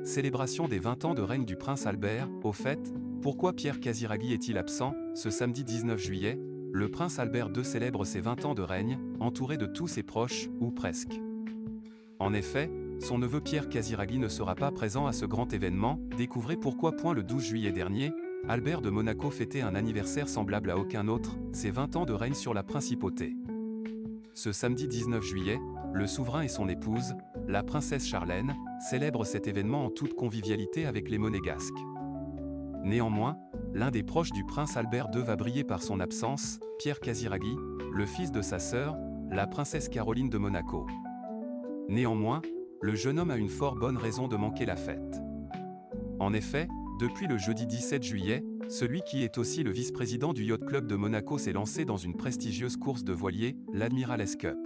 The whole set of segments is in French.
Célébration des 20 ans de règne du prince Albert. Au fait, pourquoi Pierre Casiraghi est-il absent? Ce samedi 19 juillet, le prince Albert II célèbre ses 20 ans de règne, entouré de tous ses proches, ou presque. En effet, son neveu Pierre Casiraghi ne sera pas présent à ce grand événement. Découvrez pourquoi. Le 12 juillet dernier, Albert de Monaco fêtait un anniversaire semblable à aucun autre, ses 20 ans de règne sur la principauté. Ce samedi 19 juillet, le souverain et son épouse, la princesse Charlène, célèbrent cet événement en toute convivialité avec les monégasques. Néanmoins, l'un des proches du prince Albert II va briller par son absence, Pierre Casiraghi, le fils de sa sœur, la princesse Caroline de Monaco. Néanmoins, le jeune homme a une fort bonne raison de manquer la fête. En effet, depuis le jeudi 17 juillet, celui qui est aussi le vice-président du Yacht Club de Monaco s'est lancé dans une prestigieuse course de voilier, l'Admiral's Cup.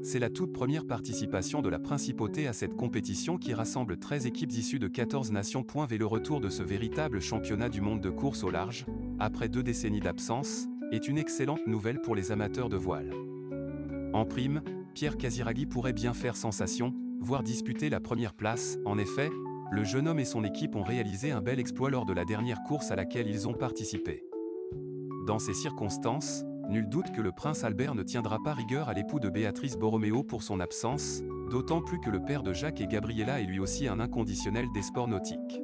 C'est la toute première participation de la principauté à cette compétition qui rassemble 13 équipes issues de 14 nations. Et le retour de ce véritable championnat du monde de course au large, après 2 décennies d'absence, est une excellente nouvelle pour les amateurs de voile. En prime, Pierre Casiraghi pourrait bien faire sensation, voire disputer la première place. En effet, le jeune homme et son équipe ont réalisé un bel exploit lors de la dernière course à laquelle ils ont participé. Dans ces circonstances, nul doute que le prince Albert ne tiendra pas rigueur à l'époux de Béatrice Borroméo pour son absence, d'autant plus que le père de Jacques et Gabriella est lui aussi un inconditionnel des sports nautiques.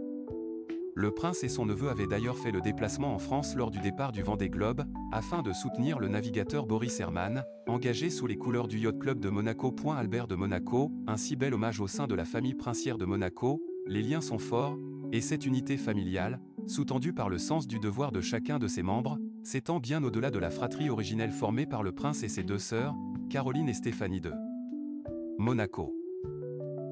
Le prince et son neveu avaient d'ailleurs fait le déplacement en France lors du départ du Vendée Globe, afin de soutenir le navigateur Boris Herman, engagé sous les couleurs du Yacht Club de Monaco. Albert de Monaco, un si bel hommage au sein de la famille princière de Monaco, les liens sont forts, et cette unité familiale, sous-tendue par le sens du devoir de chacun de ses membres, s'étend bien au-delà de la fratrie originelle formée par le prince et ses 2 sœurs, Caroline et Stéphanie de Monaco.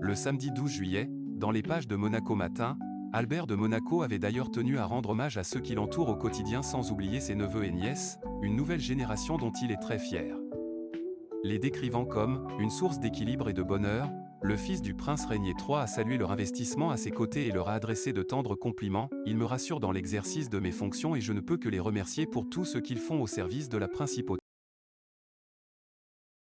Le samedi 12 juillet, dans les pages de Monaco Matin, Albert de Monaco avait d'ailleurs tenu à rendre hommage à ceux qui l'entourent au quotidien sans oublier ses neveux et nièces, une nouvelle génération dont il est très fier. Les décrivant comme « une source d'équilibre et de bonheur », le fils du prince régné III a salué leur investissement à ses côtés et leur a adressé de tendres compliments. « Ils me rassurent dans l'exercice de mes fonctions et je ne peux que les remercier pour tout ce qu'ils font au service de la principauté.